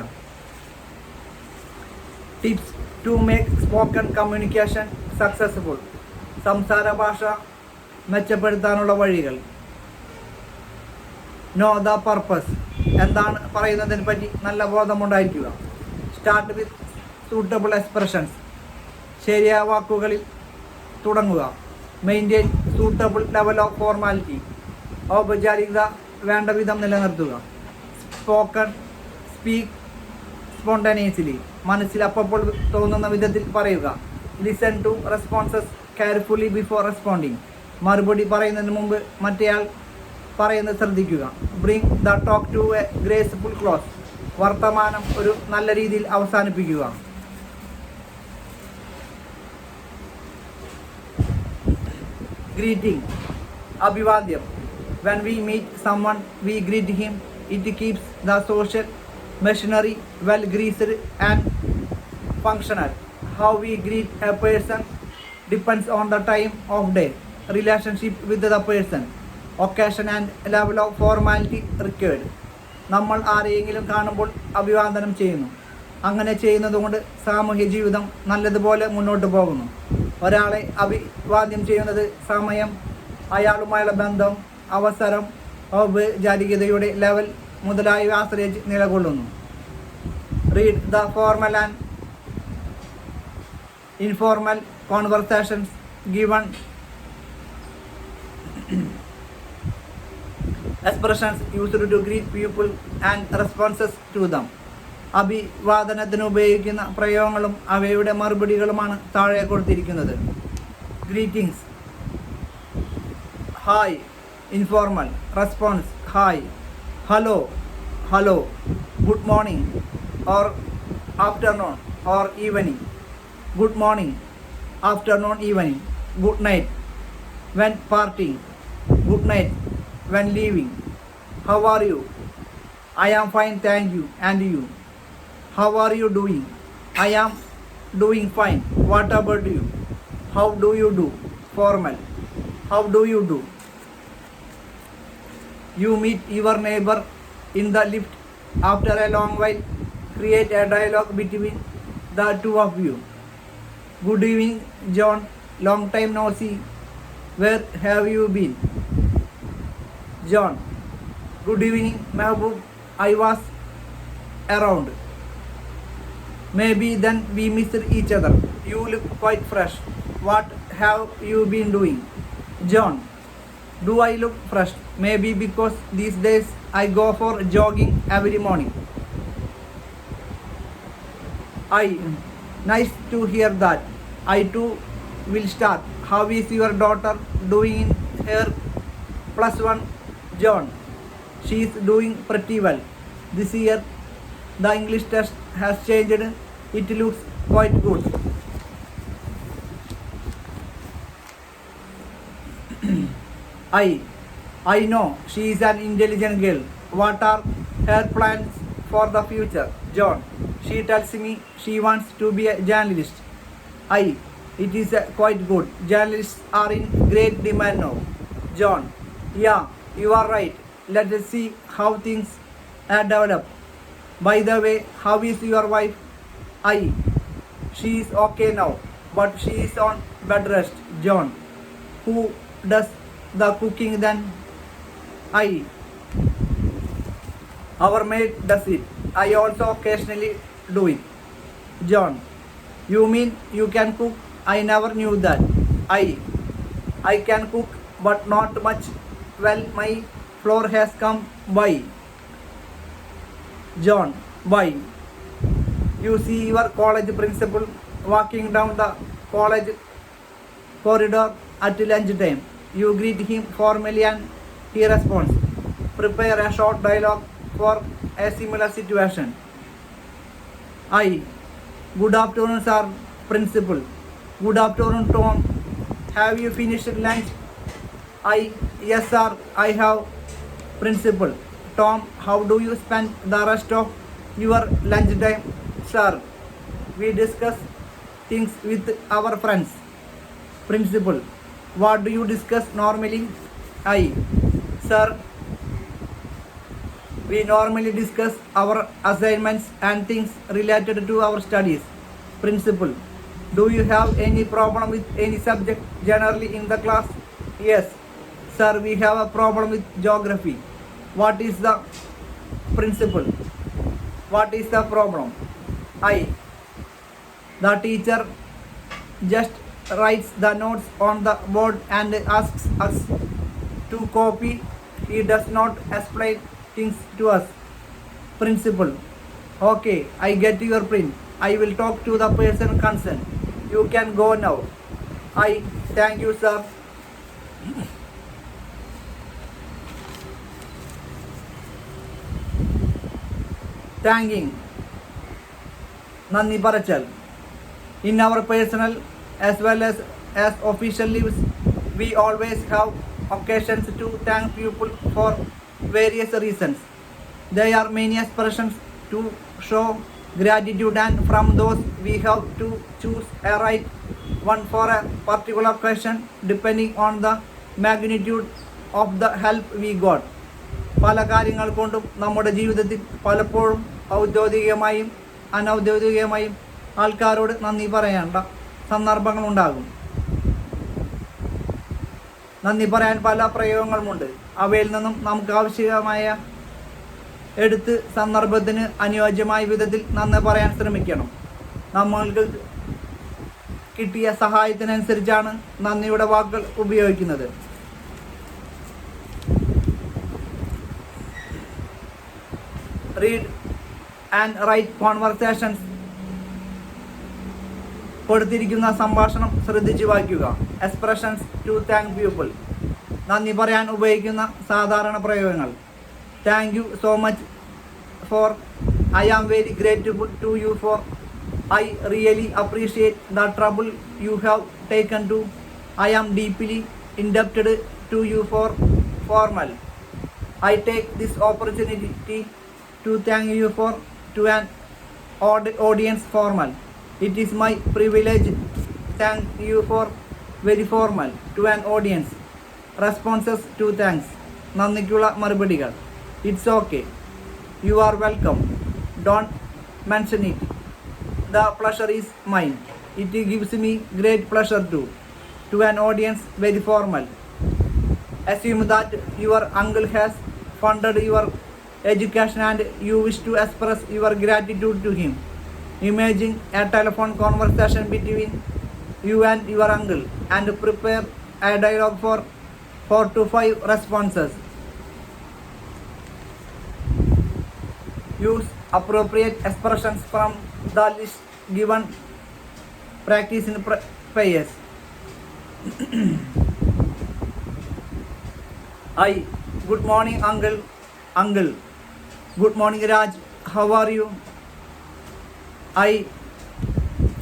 Tips to make spoken communication successful സംസാര ഭാഷ മെച്ചപ്പെടുത്താനുള്ള വഴികൾ. നോ ദ പർപ്പസ് എന്താണ് പറയുന്നതിനെ പറ്റി നല്ല ബോധമുണ്ടായിരിക്കുക. സ്റ്റാർട്ട് വിത്ത് സൂട്ടബിൾ എക്സ്പ്രഷൻസ് ശരിയായ വാക്കുകളിൽ തുടങ്ങുക. Maintain suitable level of formality ഔപചാരികത വേണ്ട വിധം നിലനിർത്തുക. സ്പീക്ക് സ്പോണ്ടേനിയസ്ലി മനസ്സിൽ അപ്പോൾ തോന്നുന്ന വിധത്തിൽ പറയുക. Listen to responses carefully before responding മറുപടി പറയുന്നതിന് മുമ്പ് മറ്റേയാൾ പറയുന്നത് ശ്രദ്ധിക്കുക. Bring the talk to a graceful close വർത്തമാനം ഒരു നല്ല രീതിയിൽ അവസാനിപ്പിക്കുക. ഗ്രീറ്റിംഗ് അഭിവാദ്യം. When we meet someone, we greet him. It keeps the social machinery well greased and functional. how we greet a person depends on the time of day, relationship with the person, occasion and level of formality required. നമ്മൾ ആരെയെങ്കിലും കാണുമ്പോൾ അഭിവാദനം ചെയ്യുന്നു. അങ്ങനെ ചെയ്യുന്നതുകൊണ്ട് സാമൂഹ്യ ജീവിതം നല്ലതുപോലെ മുന്നോട്ട് പോകുന്നു. ഒരാളെ അഭിവാദ്യം ചെയ്യുന്നത് സമയം, അയാളുമായുള്ള ബന്ധം, അവസരം, ഔപചാരികതയുടെ ലെവൽ മുതലായവ ആശ്രയിച്ച് നിലകൊള്ളുന്നു. Read the formal and informal conversations given expressions used to greet people and responses to them. അഭിവാദനത്തിന് ഉപയോഗിക്കുന്ന പ്രയോഗങ്ങളും അവയുടെ മറുപടികളുമാണ് താഴെ കൊടുത്തിരിക്കുന്നത്. Greetings: hi, informal response hi, hello, hello, good morning or afternoon or evening, good morning, afternoon, evening, good night when parting, good night when leaving, how are you, I am fine thank you, and you, how are you doing, I am doing fine, what about you, how do you do, formal, how do you do. You meet your neighbor in the lift after a long while, create a dialogue between the two of you. Good evening, John. Long time no see. Where have you been? John. Good evening, Mehboob. I was around. Maybe then we missed each other. You look quite fresh. What have you been doing? John. Do I look fresh? Maybe because these days I go for jogging every morning. Nice to hear that. I too will start. How is your daughter doing in her +1? John. She is doing pretty well. This year the English test has changed. It looks quite good. I know she is an intelligent girl. What are her plans for the future? John. She tells me she wants to be a journalist. It is quite good. Journalists are in great demand now. John. Yeah, you are right. Let us see how things develop. By the way, how is your wife? She is okay now, but she is on bed rest. John. Who does the cooking then? Our maid does it. I also occasionally do it. John. You mean you can cook? I never knew that. I can cook, but not much. Well, my flour has come by. John. By. You see your college principal walking down the college corridor at lunchtime. You greet him formally and he responds. Prepare a short dialogue for a similar situation. Good afternoon, sir. Principal. Good afternoon, Tom. Have you finished lunch? Yes, sir, I have. Principal. Tom, how do you spend the rest of your lunch time? Sir, we discuss things with our friends. Principal. What do you discuss normally? Sir, we normally discuss our assignments and things related to our studies. Principal. Do you have any problem with any subject generally in the class? Yes, sir, we have a problem with geography. What is the principal? What is the problem? The teacher just writes the notes on the board and asks us to copy. He does not explain things to us. Principal. Okay, I get your print. I will talk to the person concerned. You can go now. Thank you, sir. Thanking. Nandi Parachal. In our personal as well as official lives, we always have occasions to thank people for various reasons. There are many expressions to show gratitude, and from those we have to choose a right one for a particular question depending on the magnitude of the help we got. പല കാര്യങ്ങൾ കൊണ്ടും നമ്മുടെ ജീവിതത്തിൽ പലപ്പോഴും ഔദ്യോഗികമായും അനൗദ്യോഗികമായും ആൾക്കാരോട് നന്ദി പറയേണ്ട സന്ദർഭങ്ങളുണ്ടാകും. നന്ദി പറയാൻ പല പ്രയോഗങ്ങളുമുണ്ട്. അവയിൽ നിന്നും നമുക്ക് ആവശ്യമായ എടുത്ത് സന്ദർഭത്തിന് അനുയോജ്യമായ വിധത്തിൽ നന്ദി പറയാൻ ശ്രമിക്കണം. നമ്മൾക്ക് കിട്ടിയ സഹായത്തിനനുസരിച്ചാണ് നന്ദിയുടെ വാക്കുകൾ ഉപയോഗിക്കുന്നത്. Read and write conversations. കൊടുത്തിരിക്കുന്ന സംഭാഷണം ശ്രദ്ധിച്ചു വായിക്കുക. Expressions to thank people. നന്ദി പറയാൻ ഉപയോഗിക്കുന്ന സാധാരണ പ്രയോഗങ്ങൾ. Thank you so much for. I am very grateful to you for. I really appreciate the trouble you have taken to. I am deeply indebted to you for. Formal. I take this opportunity to thank you for to an audience. Formal. It is my privilege. Thank you for. Very formal. To an audience. Responses to thanks. നന്ദിക്കുള്ള മറുപടികൾ. It's okay. You are welcome. Don't mention it. The pleasure is mine. It gives me great pleasure too. To an audience. Very formal. Assume that your uncle has funded your education and you wish to express your gratitude to him. Imagine a telephone conversation between you and your uncle and prepare a dialogue for 4 to 5 responses. Use appropriate expressions from the list given. Practice in pairs. Good morning, uncle. Uncle. Good morning, Raj. How are you?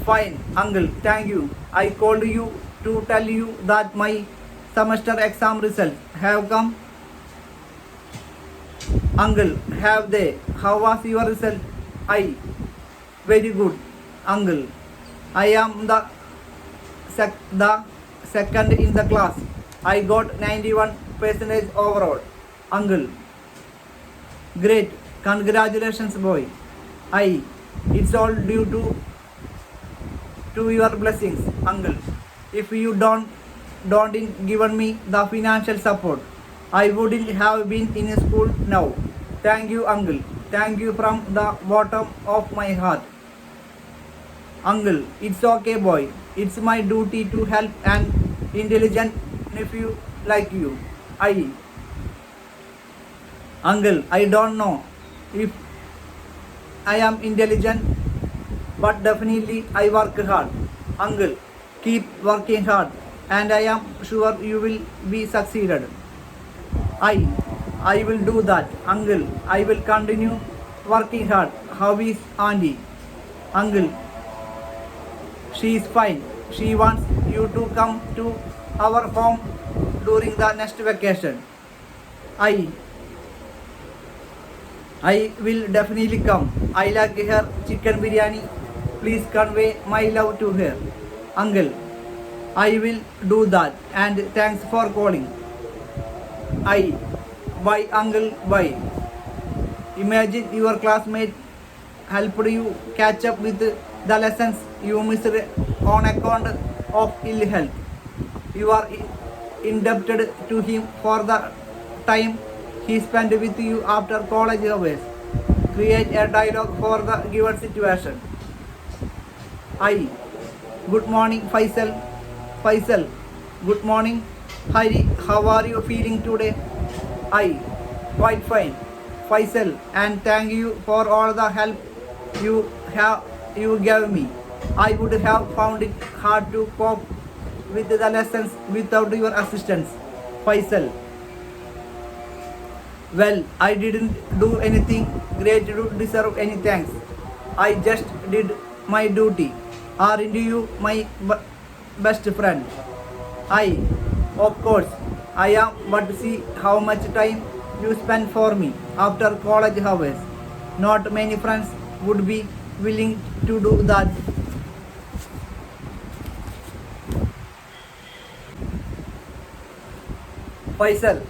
Fine, uncle. Thank you. I called you to tell you that my semester exam results have come. Uncle, have they? How was your result? Very good, uncle. I am the second in the class. I got 91% overall. Uncle, great. Congratulations, boy. It's all due to your blessings, uncle. If you don't given me the financial support, I wouldn't have been in school now. Thank you, uncle. Thank you from the bottom of my heart. Uncle, it's okay, boy. It's my duty to help an intelligent nephew like you. Uncle, I don't know if I am intelligent, but definitely I work hard. Uncle, keep working hard and I am sure you will be succeeded. I will do that, uncle. I will continue working hard. How is auntie? Uncle, she is fine. She wants you to come to our home during the next vacation. I will definitely come. I like her chicken biryani. Please convey my love to her. Uncle, I will do that and thanks for calling. Bye, uncle, bye. Imagine your classmate helped you catch up with the lessons you missed on account of ill health. You are indebted to him for the time he spent with you after college hours. Create a dialogue for the given situation. Good morning, Faisal. Good morning, Hari. How are you feeling today? Quite fine, Faisal, and thank you for all the help you gave me. I would have found it hard to cope with the lessons without your assistance. Faisal, well, I didn't do anything great to deserve any thanks. I just did my duty. Aren't you my best friend? Of course I am, but see how much time you spend for me after college hours. Not many friends would be willing to do that. Faisal,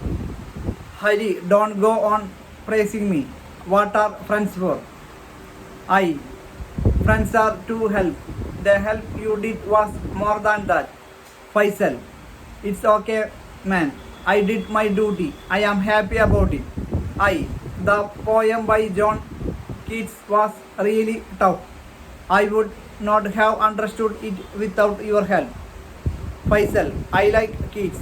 Hari, don't go on praising me. What are friends for? I, friends are to help. The help you did was more than that. Faisal, it's okay, man. I did my duty. I am happy about it. I, the poem by John Keats was really tough. I would not have understood it without your help. Faisal, I like Keats.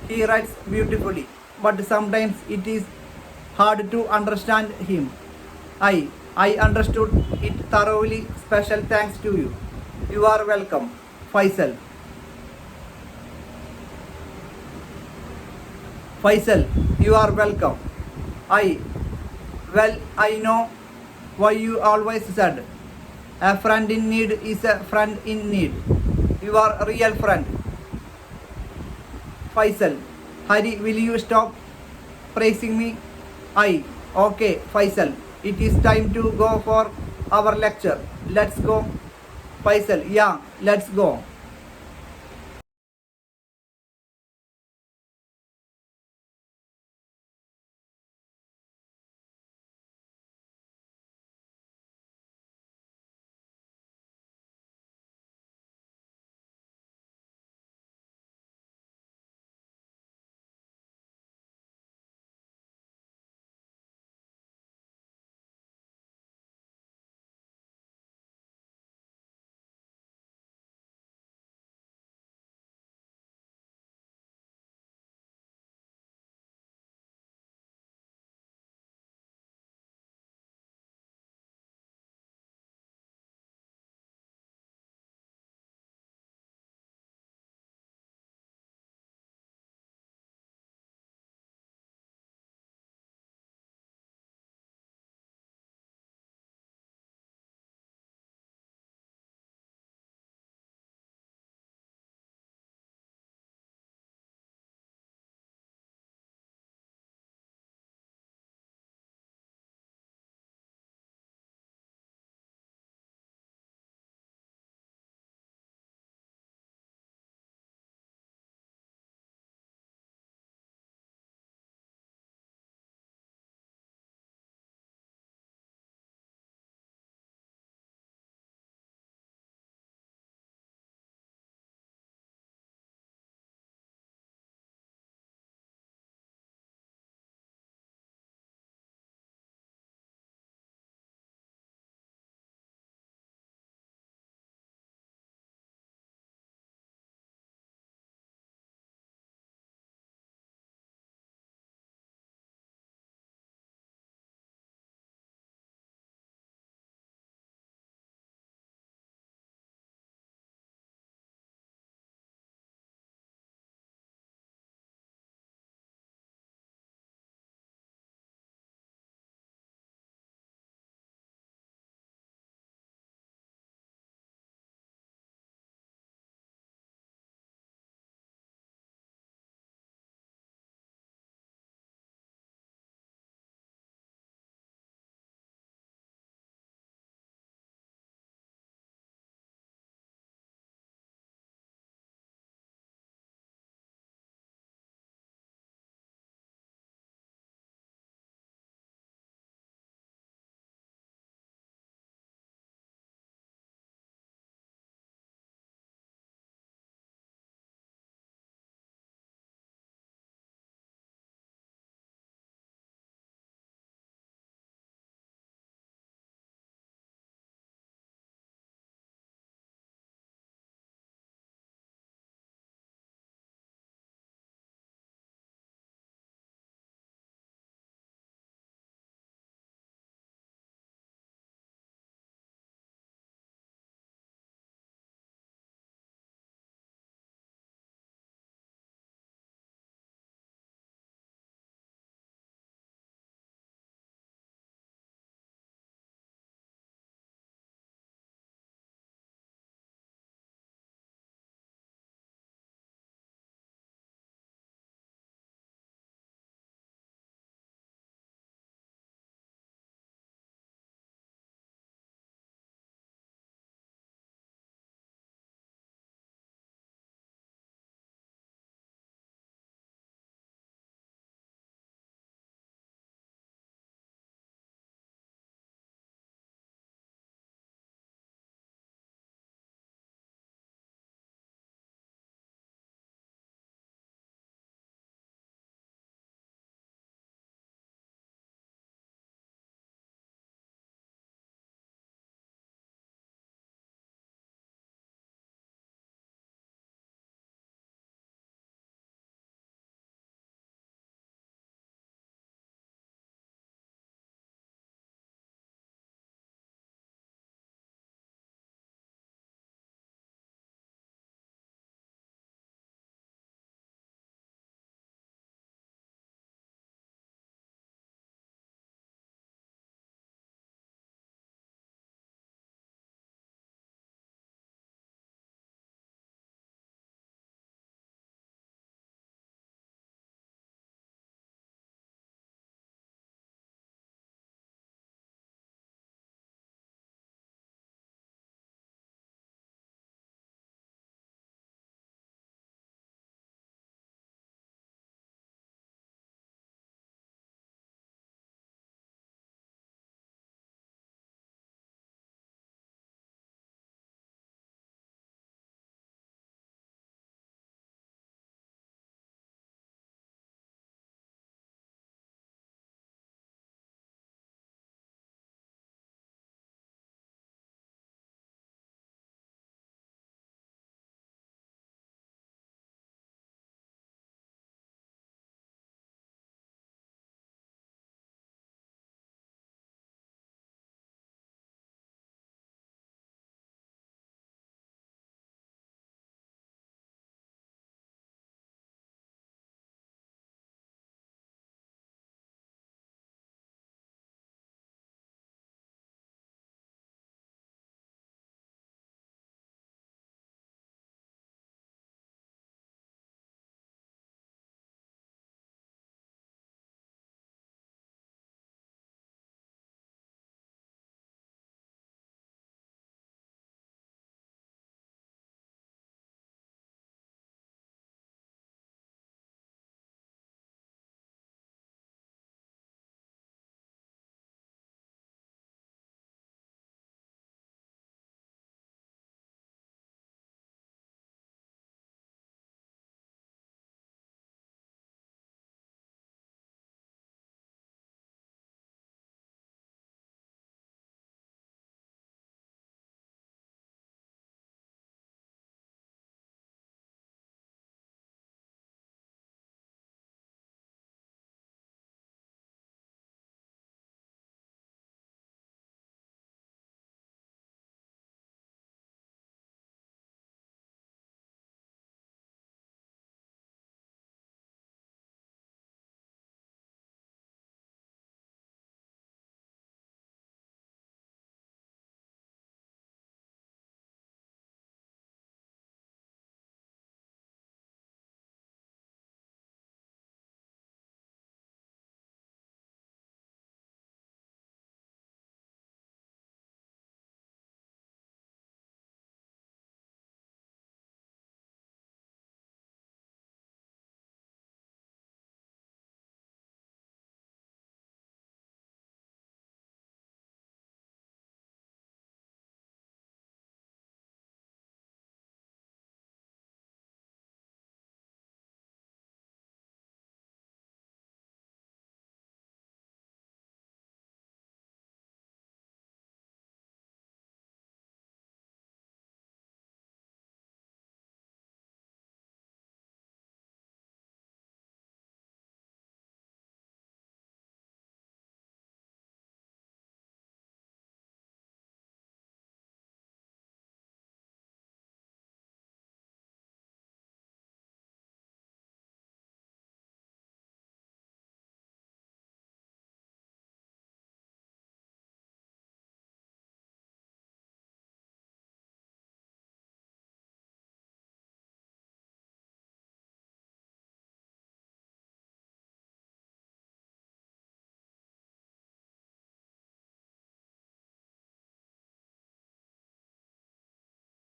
He writes beautifully, but sometimes it is hard to understand him. I understood it thoroughly. Special thanks to you. You are welcome. Faisal. Faisal, you are welcome. Well, I know why you always said a friend in need is a friend in need. You are a real friend. Faisal, Hari, will you stop praising me? Okay, Faisal, it is time to go for our lecture. Let's go. Faisal, yeah, let's go.